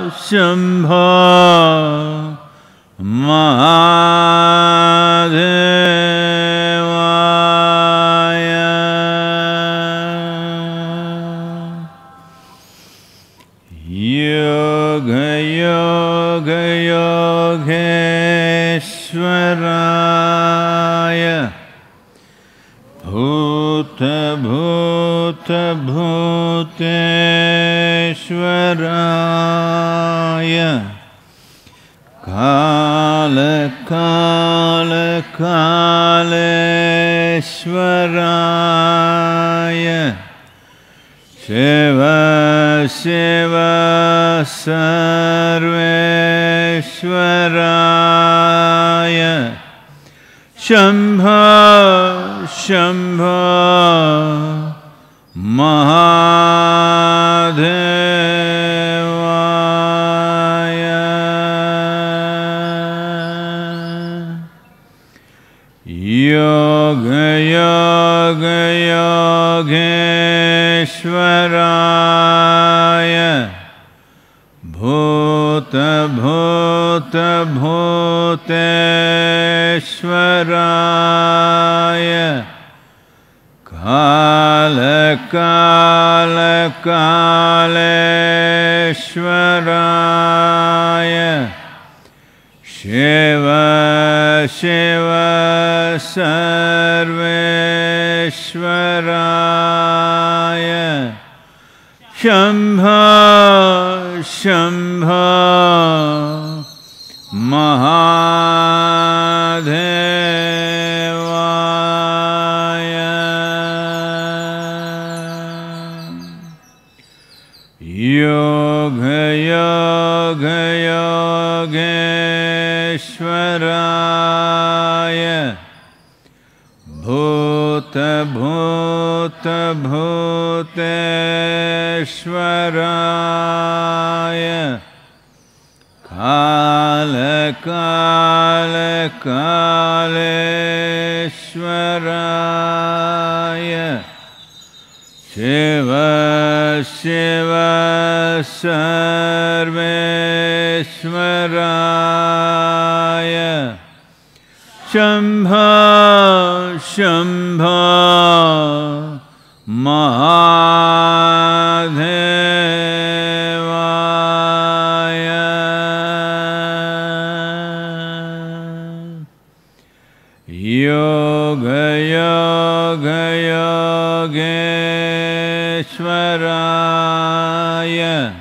Shambho Mahadevaya. Yoga Yoga Yogeshwaraya. Bhuta Bhuta Bhuteshwaraya. Kala Kala Kaleshwaraya. Shiva Shiva Sarveshwaraya. Shambho Shambho Mahadevaya. Yoga Yoga Yogeshwaraya. Bhuta Bhuta Bhuteshwaraya. Kala Kala Kaleshwaraya. Shiva Shiva Sarveshwaraya. Shambho Shambho Mahadevaya. Yoga Yoga Yogeshwaraya. Bhuta Bhuta Bhuteshwaraya. Kala Kala Kaleshwaraya. Shiva Shiva Sarveshwaraya. Shambho Shambho Mahadevaya. Yoga Yoga Yogeshwaraya.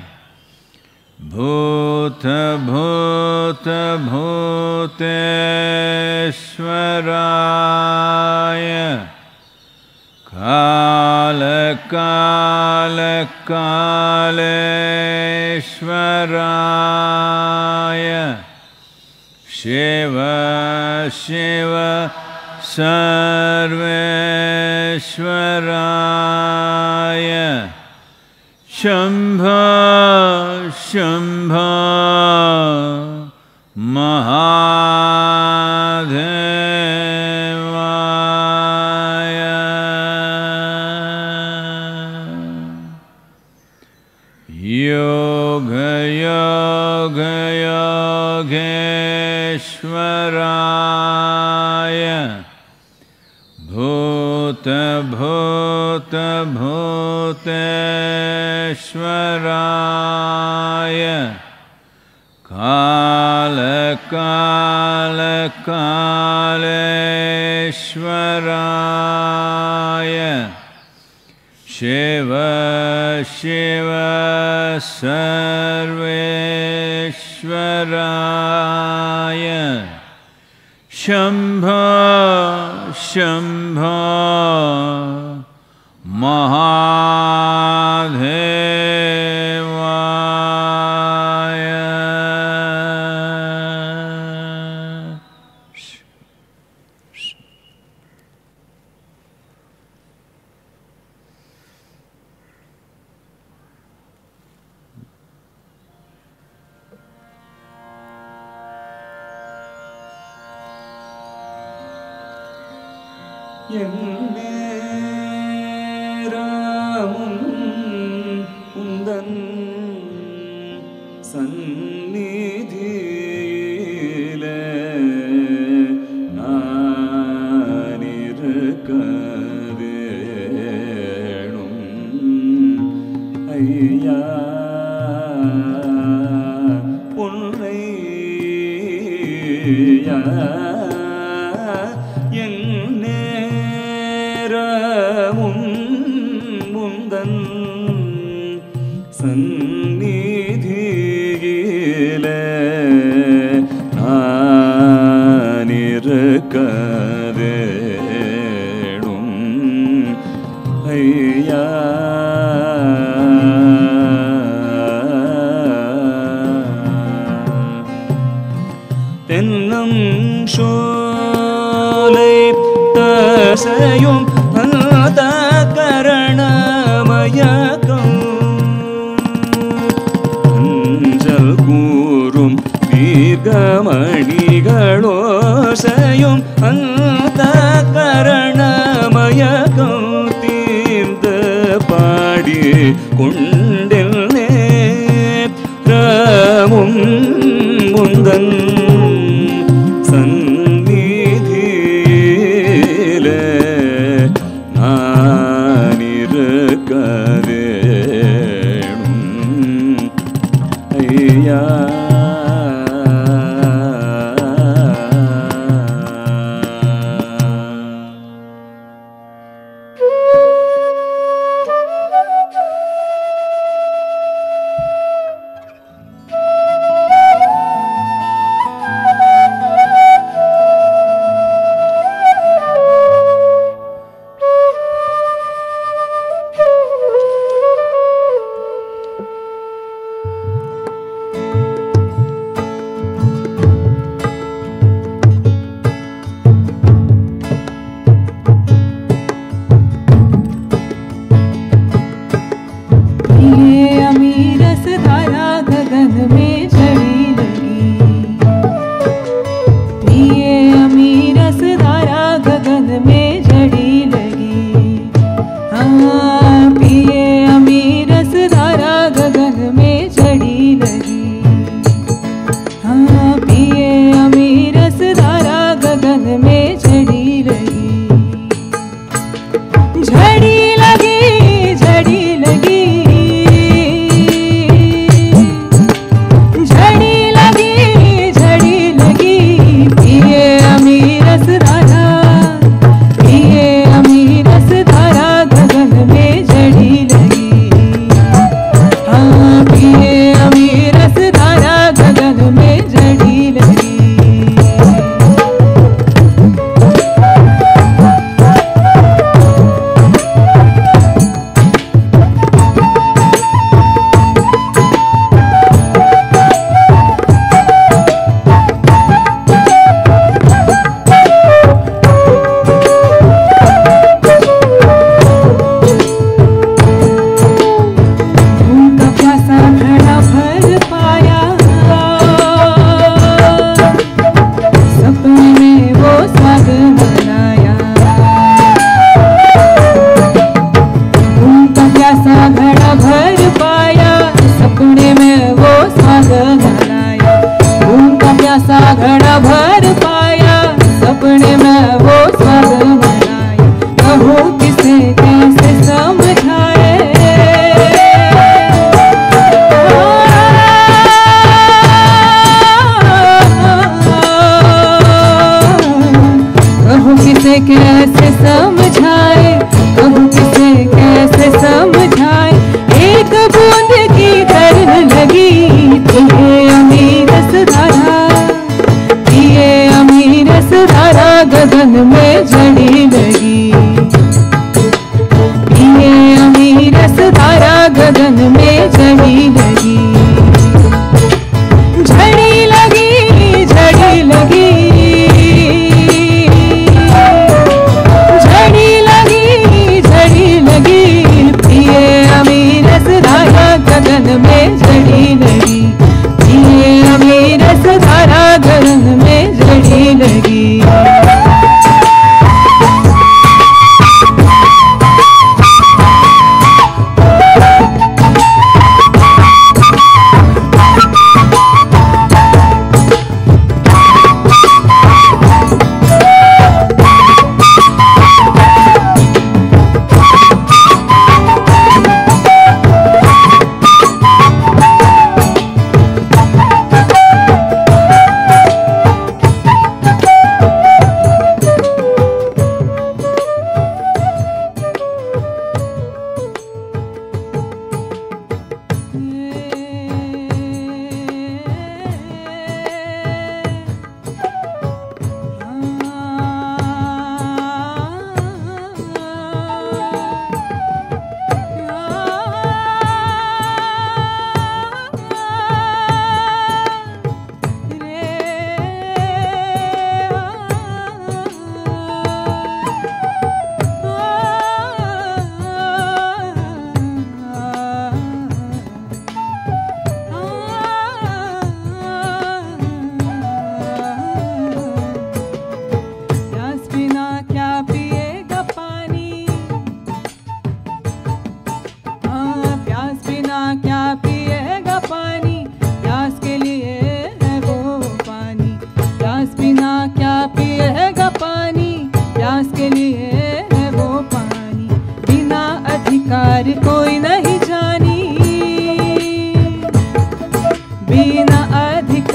Bhuta Bhuta Bhuteshwaraya. Kala Kala Kaleshwaraya. Shiva Shiva Sarveshwaraya. Shambho Shambho Mahadevaya. Yoga Yoga Yogeshwaraya. Bhuta Bhuta Bhuteshwaraya. Kala Kala Kaleshwaraya. Shiva Shiva Sarveshwaraya. Shambho Shambho Mahadevaya. சந்நிதியிலே நானிருக்க வேணும் ஐயா பொன்னையா என் நேரமும் முந்தன் சந்நிதியிலே நானிருக்க வேணும் ஐயா தென்னம் சோலை தசையும் அந்த கரணமயக்கம் அஞ்சல் கூறும் தீர்க்கமணிகளோசையும் அந்த கரணமயக்கம் தீர்ந்து பாடி கொண்டெல்லே ரமும் முந்தன் சந்நிதியிலே நானிருக்க வேணும் ஐயா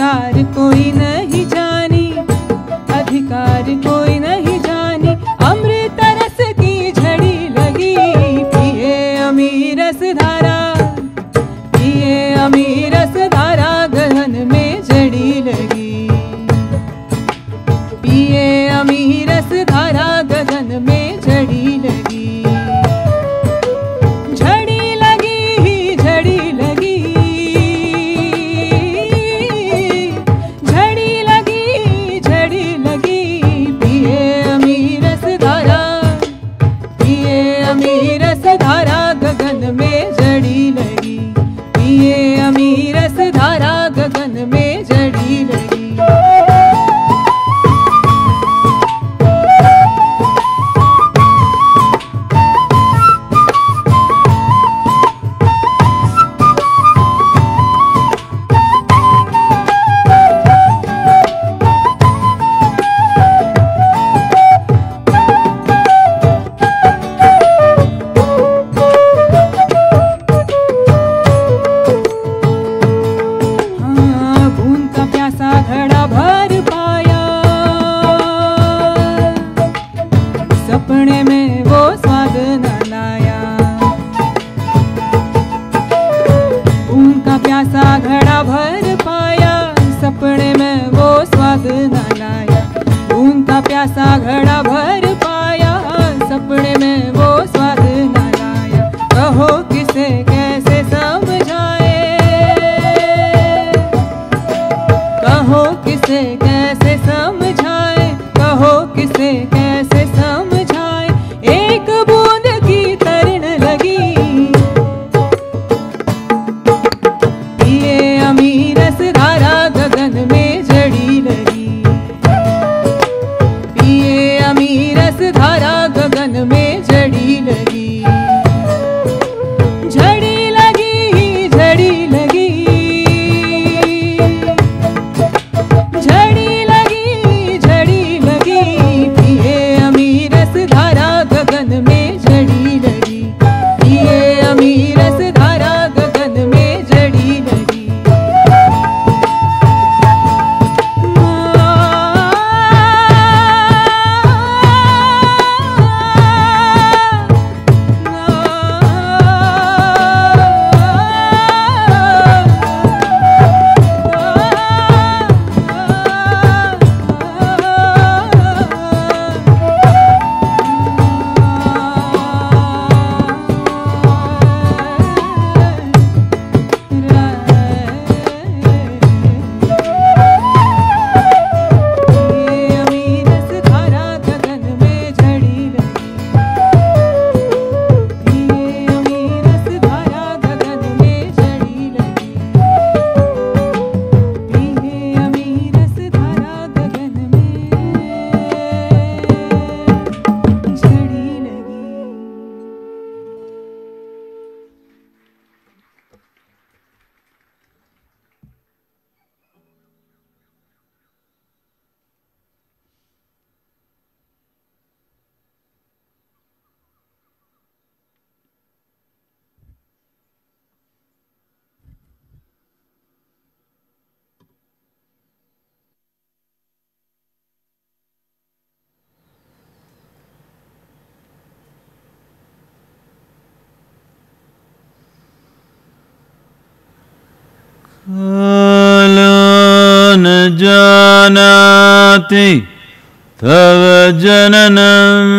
अधिकार कोई नहीं जानी, अधिकार कोई नहीं जानी, अमृत रस की झड़ी लगी, पिए अमीर रस धारा, पिए अमीर रस धारा, गहन में जड़ी लगी, पिए अमीर रस धारा, गगन में जड़ी लगी, झड़ी लगी, झड़ी लगी, झड़ी लगी, झड़ी लगी, पिए अमीर रस धारा, पिए अमीर रस धारा, गगन में जड़ी लगी, पिए अमीर रस धारा, गगन में जड़ी लगी। सपने में वो स्वाद न लाया, उनका प्यासा घड़ा भर पाया, सपने में वो स्वाद न लाया, उनका प्यासा घड़ा भर पाया, सपने में वो स्वाद न लाया, कहो किसे कैसे समझाए, कहो किसे कैसे समझाए, कहो किसे कैसे समझाए, एक बूंद की तरण लगी, पिए अमीर रस धारा, गगन में जड़ी लगी, पिए अमीर रस धारा, गगन में जड़ी लगी, झड़ी लगी, झड़ी लगी, झड़ी लगी, झड़ी लगी, पिए अमीर रस धारा, गगन में जड़ी लगी, पिए अमीर रस धारा, गगन में जड़ी लगी। कालो न जानाति तव जननम्,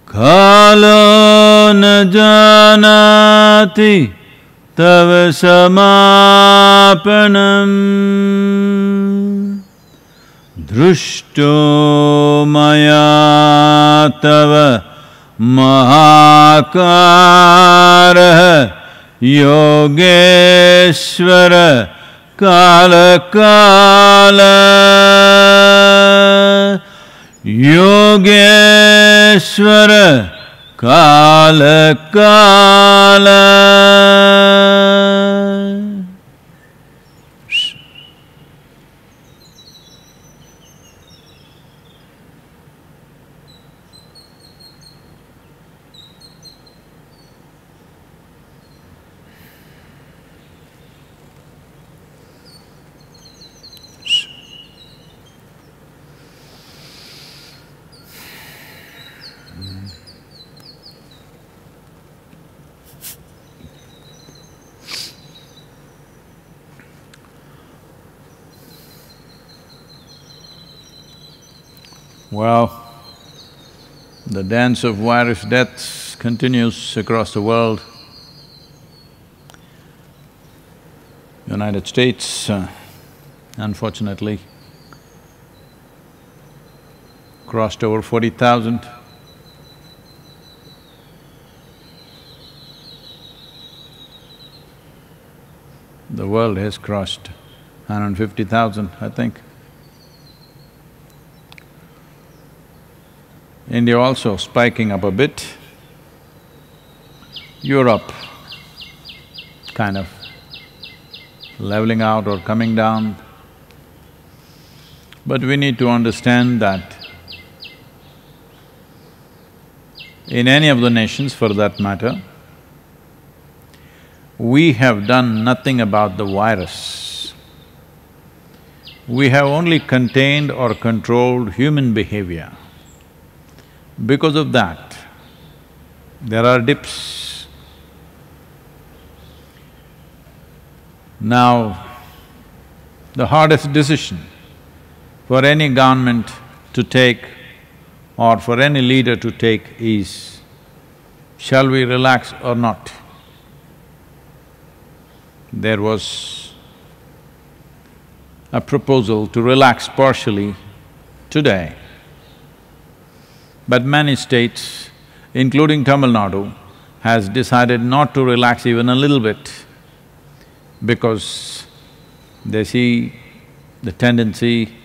कालो न जानाति तव समापनम्, दृष्टो मया तव महाकारः योगेश्वर काल काल, योगेश्वर काल काल। Well, the dance of virus deaths continues across the world. United States, unfortunately, crossed over 40,000. The world has crossed 150,000, I think. India also spiking up a bit. Europe kind of leveling out or coming down. But we need to understand that in any of the nations for that matter, we have done nothing about the virus. We have only contained or controlled human behavior. Because of that, there are dips. Now, the hardest decision for any government to take or for any leader to take is, shall we relax or not? There was a proposal to relax partially today, but many states, including Tamil Nadu, has decided not to relax even a little bit because they see the tendency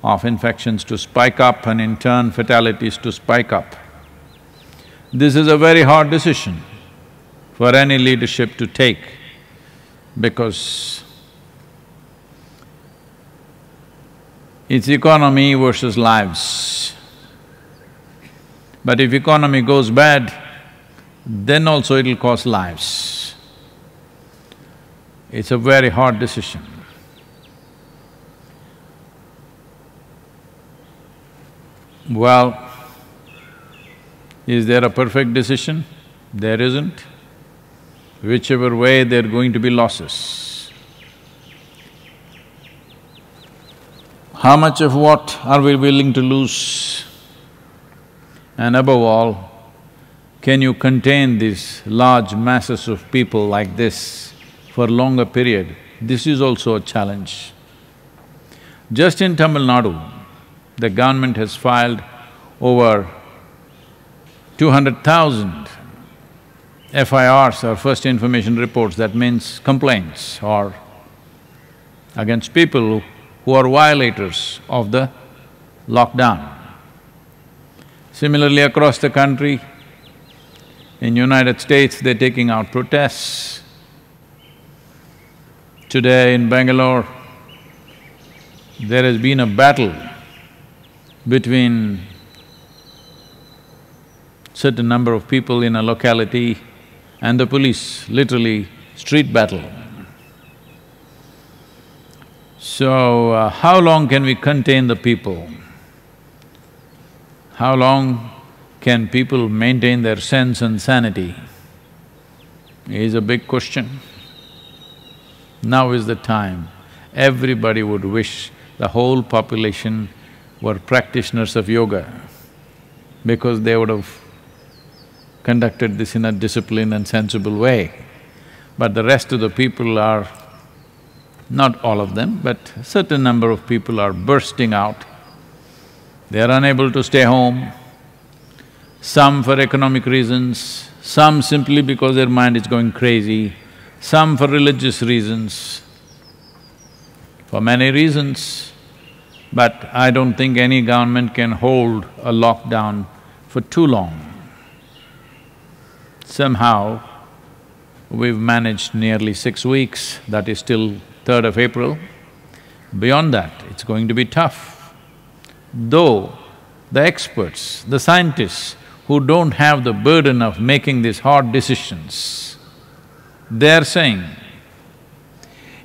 of infections to spike up and in turn fatalities to spike up. This is a very hard decision for any leadership to take because it's economy versus lives. But if economy goes bad, then also it'll cost lives. It's a very hard decision. Well, is there a perfect decision? There isn't. Whichever way, there are going to be losses. How much of what are we willing to lose? And above all, can you contain these large masses of people like this for a longer period? This is also a challenge. Just in Tamil Nadu, the government has filed over 200,000 FIRs or first information reports, that means complaints or against people who are violators of the lockdown. Similarly, across the country, in United States, they're taking out protests. Today in Bangalore, there has been a battle between certain number of people in a locality and the police, literally street battle. So, how long can we contain the people? How long can people maintain their sense and sanity is a big question. Now is the time. Everybody would wish the whole population were practitioners of yoga because they would have conducted this in a disciplined and sensible way. But the rest of the people are, not all of them, but a certain number of people are bursting out. They are unable to stay home, some for economic reasons, some simply because their mind is going crazy, some for religious reasons, for many reasons. But I don't think any government can hold a lockdown for too long. Somehow, we've managed nearly 6 weeks, that is till 3rd of April. Beyond that, it's going to be tough. Though the experts, the scientists who don't have the burden of making these hard decisions, they're saying,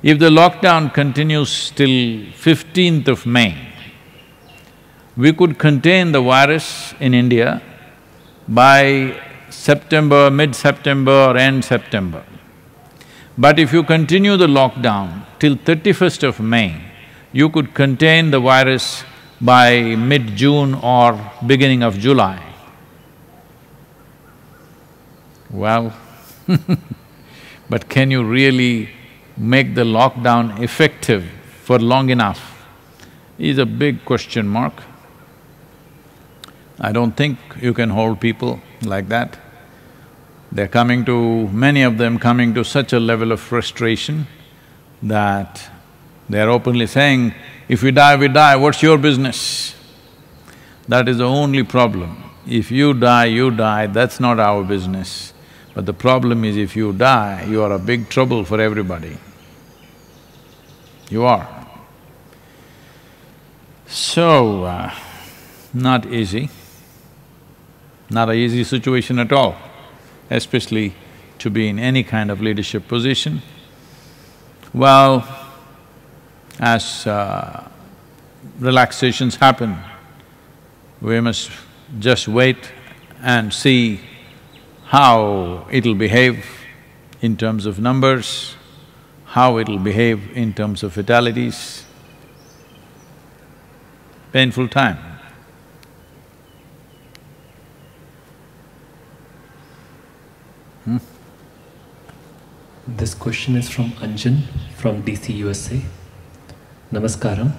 if the lockdown continues till 15th of May, we could contain the virus in India by September, mid-September or end September. But if you continue the lockdown till 31st of May, you could contain the virus by mid-June or beginning of July. Well, but can you really make the lockdown effective for long enough is a big question mark. I don't think you can hold people like that. Many of them coming to such a level of frustration that they're openly saying, if we die, what's your business? That is the only problem. If you die, that's not our business. But the problem is if you die, you are a big trouble for everybody. You are. So, not easy, not an easy situation at all, especially to be in any kind of leadership position. Well, as relaxations happen, we must just wait and see how it'll behave in terms of numbers, how it'll behave in terms of fatalities. Painful time. This question is from Anjan from DC, USA. Namaskaram.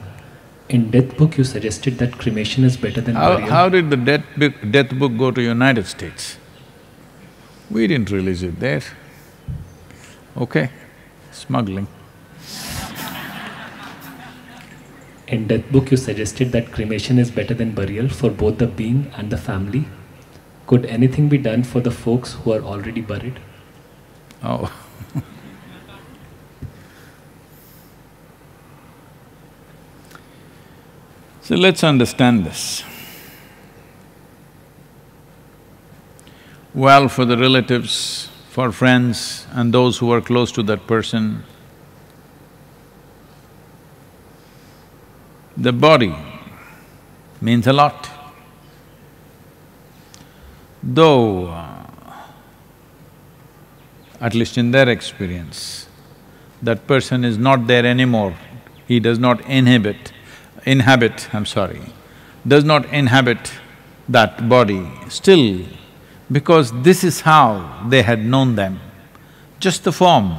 In Death Book, you suggested that cremation is better than burial. How did the death book go to United States? We didn't release it there. Okay, smuggling. In Death Book, you suggested that cremation is better than burial for both the being and the family. Could anything be done for the folks who are already buried? Oh. So let's understand this. Well, for the relatives, for friends and those who are close to that person, the body means a lot. Though, at least in their experience, that person is not there anymore, he does not does not inhabit that body still, because this is how they had known them, just the form.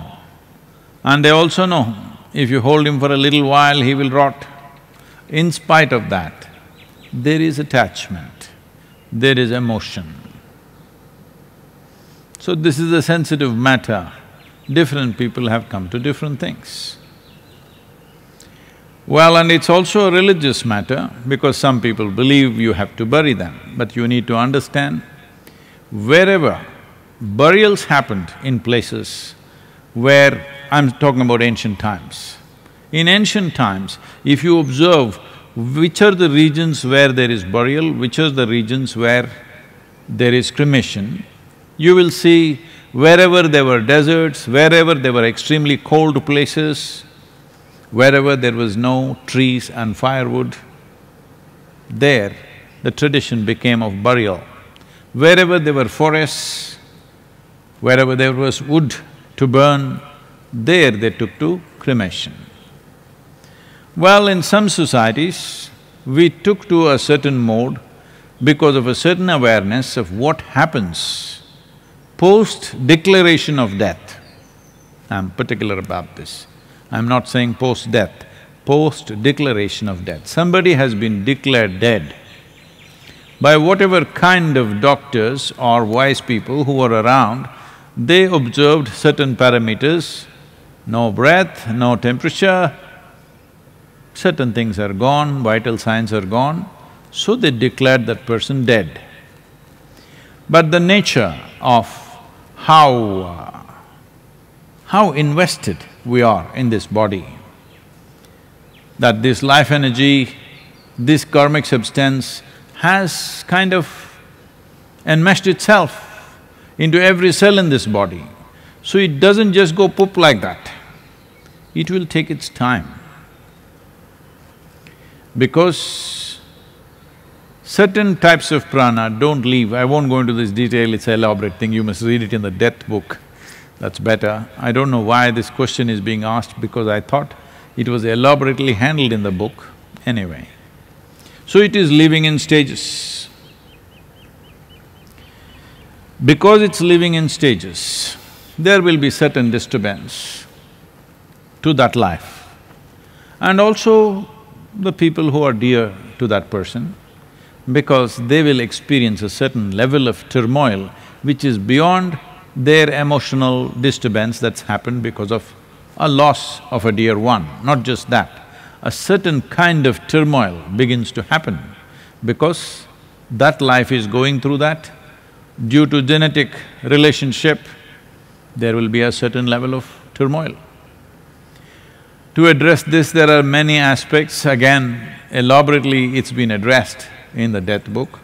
And they also know, if you hold him for a little while, he will rot. In spite of that, there is attachment, there is emotion. So this is a sensitive matter. Different people have come to different things. Well, and it's also a religious matter because some people believe you have to bury them, but you need to understand, wherever burials happened in places where… I'm talking about ancient times. In ancient times, if you observe which are the regions where there is burial, which are the regions where there is cremation, you will see wherever there were deserts, wherever there were extremely cold places, wherever there was no trees and firewood, there the tradition became of burial. Wherever there were forests, wherever there was wood to burn, there they took to cremation. Well, in some societies, we took to a certain mode because of a certain awareness of what happens post-declaration of death. I'm particular about this. I'm not saying post-death, post-declaration of death. Somebody has been declared dead. By whatever kind of doctors or wise people who were around, they observed certain parameters, no breath, no temperature, certain things are gone, vital signs are gone, so they declared that person dead. But the nature of how invested we are in this body, that this life energy, this karmic substance has kind of enmeshed itself into every cell in this body. So it doesn't just go poop like that, it will take its time. Because certain types of prana don't leave. I won't go into this detail, it's an elaborate thing, you must read it in the death book, that's better. I don't know why this question is being asked because I thought it was elaborately handled in the book, anyway. So it is living in stages. Because it's living in stages, there will be certain disturbance to that life. And also the people who are dear to that person, because they will experience a certain level of turmoil which is beyond their emotional disturbance that's happened because of a loss of a dear one. Not just that, a certain kind of turmoil begins to happen because that life is going through that. Due to genetic relationship, there will be a certain level of turmoil. To address this, there are many aspects. Again, elaborately it's been addressed in the death book,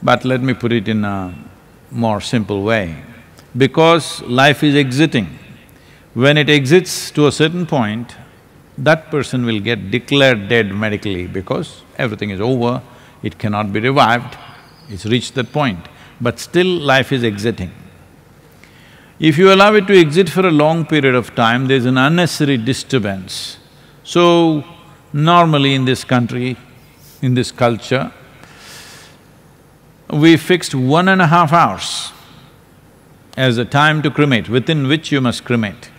but let me put it in a more simple way. Because life is exiting, when it exits to a certain point, that person will get declared dead medically because everything is over, it cannot be revived, it's reached that point. But still life is exiting. If you allow it to exit for a long period of time, there's an unnecessary disturbance. So, normally in this country, in this culture, we fixed 1.5 hours as the time to cremate, within which you must cremate.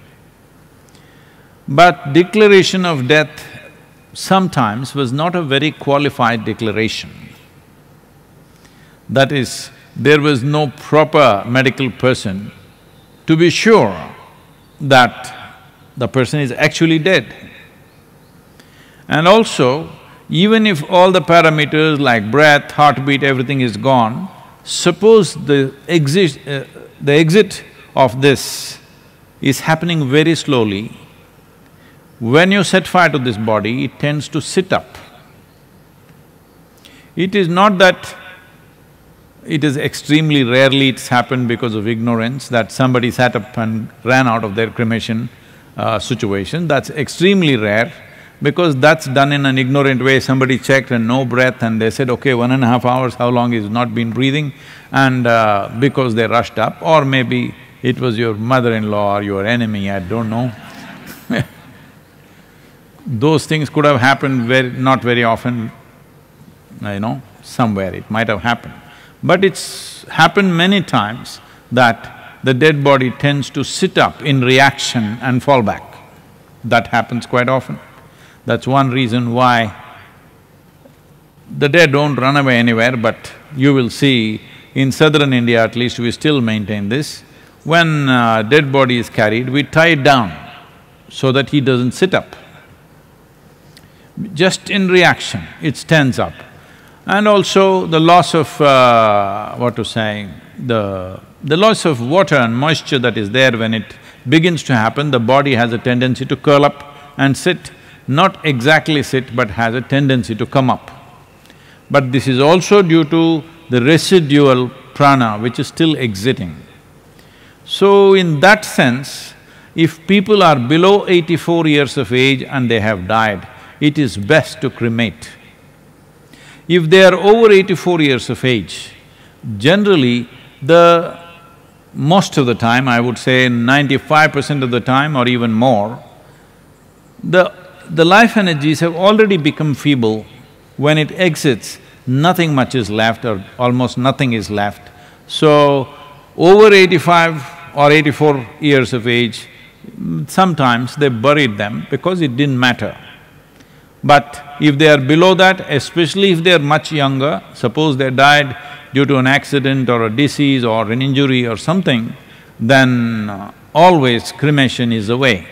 But declaration of death sometimes was not a very qualified declaration. That is, there was no proper medical person to be sure that the person is actually dead. And also, even if all the parameters like breath, heartbeat, everything is gone, suppose the exit of this is happening very slowly, when you set fire to this body, it tends to sit up. It is not that it is extremely rarely it's happened because of ignorance that somebody sat up and ran out of their cremation situation. That's extremely rare because that's done in an ignorant way. Somebody checked and no breath and they said, okay, 1.5 hours, how long he's not been breathing? And because they rushed up, or maybe it was your mother-in-law or your enemy, I don't know. Those things could have happened not very often, somewhere it might have happened. But it's happened many times that the dead body tends to sit up in reaction and fall back. That happens quite often. That's one reason why the dead don't run away anywhere, but you will see in southern India at least we still maintain this. When dead body is carried, we tie it down so that he doesn't sit up. Just in reaction, it stands up. And also the loss of, the loss of water and moisture that is there when it begins to happen, the body has a tendency to curl up and sit. Not exactly sit, but has a tendency to come up. But this is also due to the residual prana which is still exiting. So in that sense, if people are below 84 years of age and they have died, it is best to cremate. If they are over 84 years of age, generally most of the time, I would say 95% of the time or even more, the life energies have already become feeble. When it exits, nothing much is left or almost nothing is left. So, over 85 or 84 years of age, sometimes they buried them because it didn't matter. But if they are below that, especially if they are much younger, suppose they died due to an accident or a disease or an injury or something, then always cremation is the way.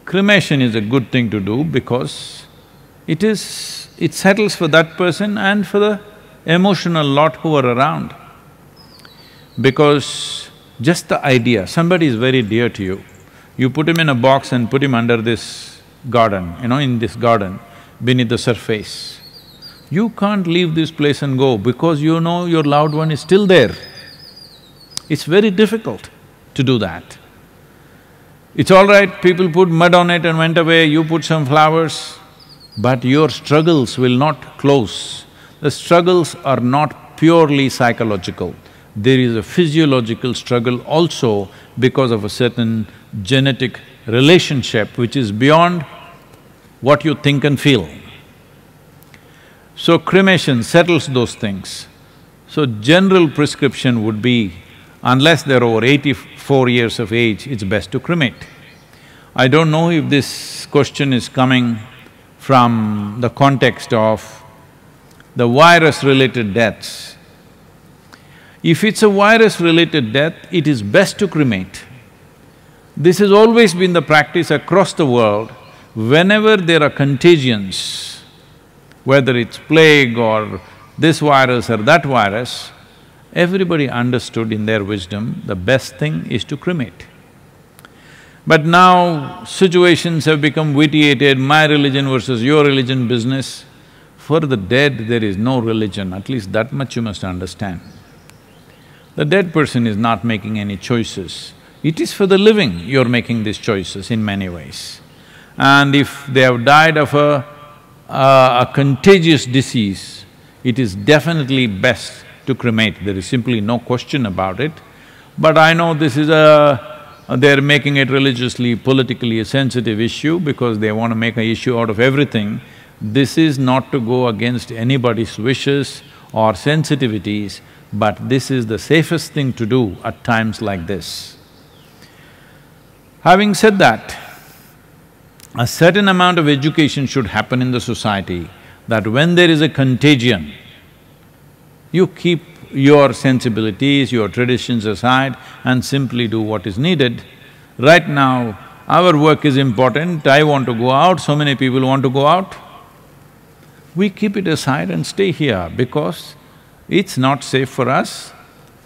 Cremation is a good thing to do because it settles for that person and for the emotional lot who are around. Because just the idea, somebody is very dear to you, you put him in a box and put him under this garden, in this garden, beneath the surface. You can't leave this place and go because you know your loved one is still there. It's very difficult to do that. It's all right, people put mud on it and went away, you put some flowers, but your struggles will not close. The struggles are not purely psychological. There is a physiological struggle also because of a certain genetic relationship which is beyond what you think and feel. So cremation settles those things. So general prescription would be, unless they're over 84 years of age, it's best to cremate. I don't know if this question is coming from the context of the virus-related deaths. If it's a virus-related death, it is best to cremate. This has always been the practice across the world. Whenever there are contagions, whether it's plague or this virus or that virus, everybody understood in their wisdom the best thing is to cremate. But now situations have become vitiated, my religion versus your religion business. For the dead, there is no religion, at least that much you must understand. The dead person is not making any choices. It is for the living you're making these choices in many ways. And if they have died of a contagious disease, it is definitely best to cremate, there is simply no question about it. But I know this is they're making it religiously, politically a sensitive issue because they want to make an issue out of everything. This is not to go against anybody's wishes or sensitivities, but this is the safest thing to do at times like this. Having said that, a certain amount of education should happen in the society that when there is a contagion, you keep your sensibilities, your traditions aside and simply do what is needed. Right now, our work is important, I want to go out, so many people want to go out. We keep it aside and stay here because it's not safe for us.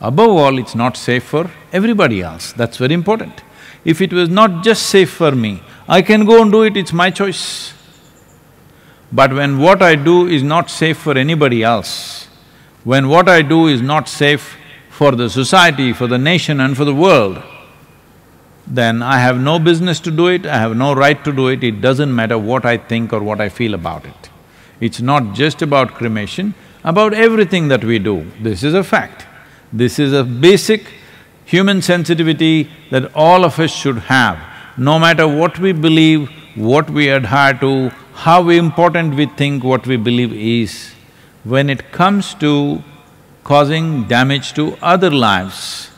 Above all, it's not safe for everybody else, that's very important. If it was not just safe for me, I can go and do it, it's my choice. But when what I do is not safe for anybody else, when what I do is not safe for the society, for the nation and for the world, then I have no business to do it, I have no right to do it, it doesn't matter what I think or what I feel about it. It's not just about cremation, about everything that we do, this is a fact. This is a basic human sensitivity that all of us should have. No matter what we believe, what we adhere to, how important we think what we believe is, when it comes to causing damage to other lives,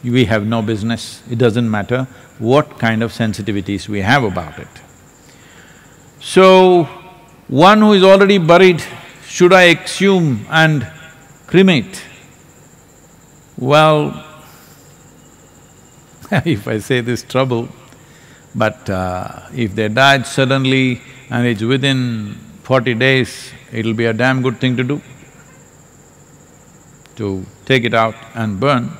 we have no business, it doesn't matter what kind of sensitivities we have about it. So, one who is already buried, should I exhume and cremate? Well, if I say this trouble, but if they died suddenly and it's within 40 days, it'll be a damn good thing to do, to take it out and burn.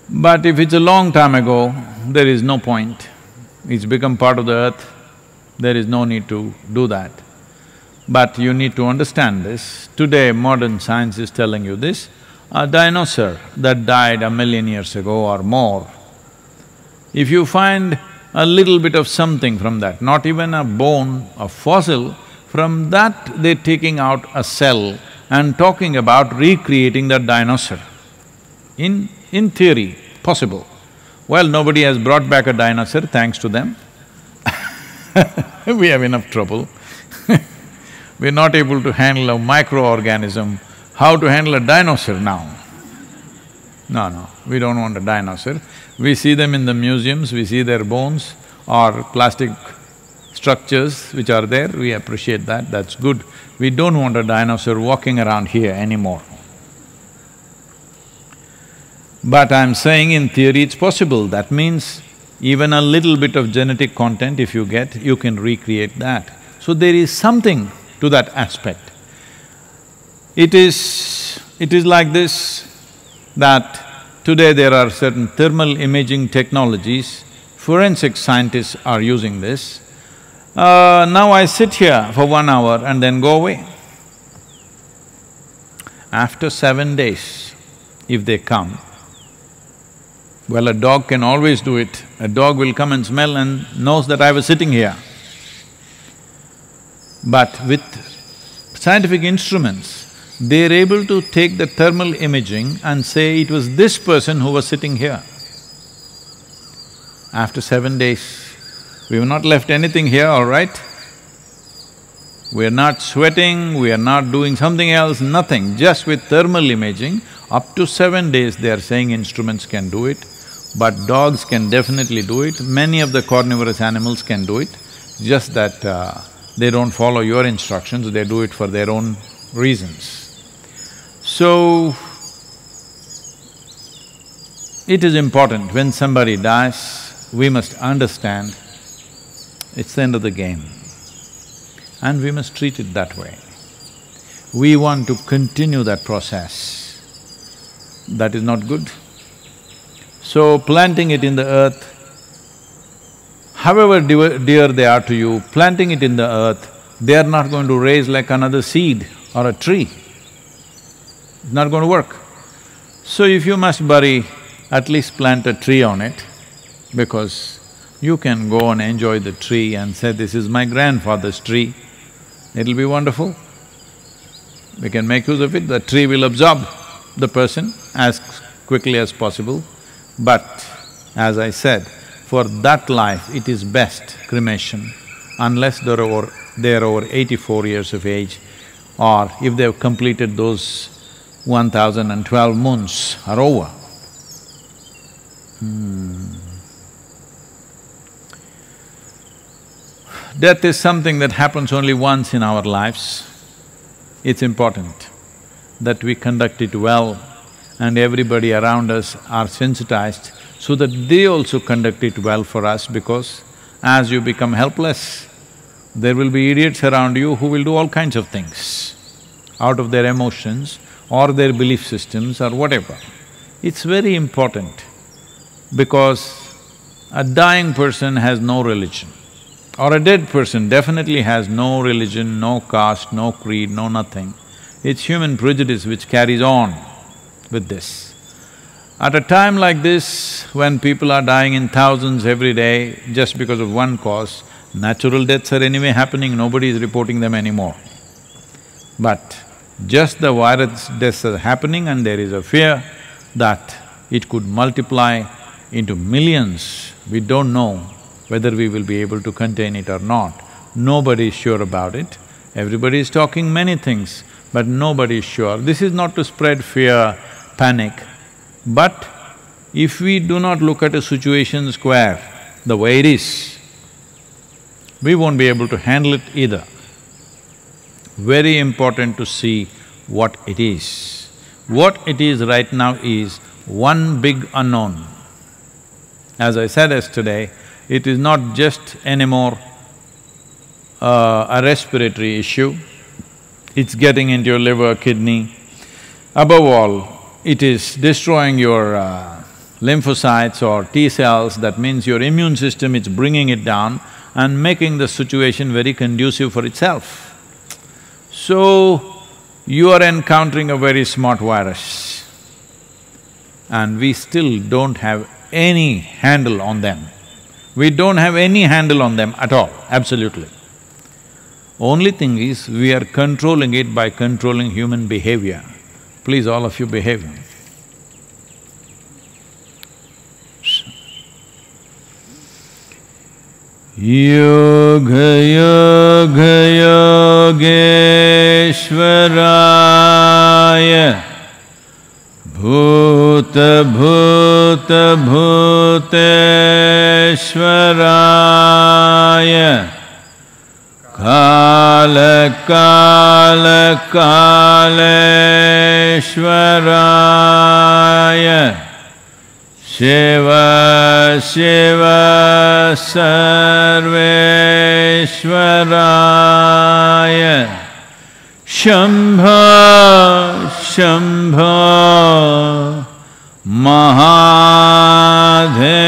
But if it's a long time ago, there is no point. It's become part of the earth, there is no need to do that. But you need to understand this. Today, modern science is telling you this. A dinosaur that died 1,000,000 years ago or more, if you find a little bit of something from that, not even a bone, a fossil, from that they're taking out a cell and talking about recreating that dinosaur. In theory, possible. Well, nobody has brought back a dinosaur, thanks to them. We have enough trouble. We're not able to handle a microorganism. How to handle a dinosaur now? No, we don't want a dinosaur. We see them in the museums, we see their bones or plastic structures which are there, we appreciate that, that's good. We don't want a dinosaur walking around here anymore. But I'm saying in theory it's possible, that means even a little bit of genetic content if you get, you can recreate that. So there is something to that aspect. It is like this, that today there are certain thermal imaging technologies, forensic scientists are using this. Now I sit here for 1 hour and then go away. After 7 days, if they come, well, a dog can always do it. A dog will come and smell and knows that I was sitting here. But with scientific instruments, they're able to take the thermal imaging and say it was this person who was sitting here. After 7 days, we've not left anything here, all right? We are not sweating, we are not doing something else, nothing. Just with thermal imaging, up to 7 days they are saying instruments can do it, but dogs can definitely do it, many of the carnivorous animals can do it, just that they don't follow your instructions, they do it for their own reasons. So, it is important when somebody dies, we must understand it's the end of the game. And we must treat it that way. We want to continue that process. That is not good. So planting it in the earth, however dear they are to you, planting it in the earth, they are not going to raise like another seed or a tree. It's not going to work. So if you must bury, at least plant a tree on it, because you can go and enjoy the tree and say, this is my grandfather's tree. It'll be wonderful. We can make use of it, the tree will absorb the person as quickly as possible. But as I said, for that life it is best cremation, unless they're over 84 years of age, or if they've completed those 1012 moons are over. Death is something that happens only once in our lives. It's important that we conduct it well and everybody around us are sensitized so that they also conduct it well for us, because as you become helpless, there will be idiots around you who will do all kinds of things out of their emotions or their belief systems or whatever. It's very important because a dying person has no religion, or a dead person definitely has no religion, no caste, no creed, no nothing. It's human prejudice which carries on with this. At a time like this, when people are dying in thousands every day just because of one cause, natural deaths are anyway happening, nobody is reporting them anymore. But just the virus deaths are happening and there is a fear that it could multiply into millions. We don't know whether we will be able to contain it or not. Nobody is sure about it. Everybody is talking many things, but nobody is sure. This is not to spread fear, panic, but if we do not look at a situation square, the way it is, we won't be able to handle it either. Very important to see what it is. What it is right now is one big unknown. As I said yesterday, it is not just anymore a respiratory issue, it's getting into your liver, kidney. Above all, it is destroying your lymphocytes or T cells, that means your immune system, it's bringing it down and making the situation very conducive for itself. So, you are encountering a very smart virus and we still don't have any handle on them. We don't have any handle on them at all, absolutely. Only thing is, we are controlling it by controlling human behavior. Please, all of you behave. Yoga Yoga Yogeshwaraya Bhuta Bhuta Bhuteshwaraya Kala Kala Kaleshwaraya Shiva Shiva Sarveshwaraya Shambha Shambha Mahadeva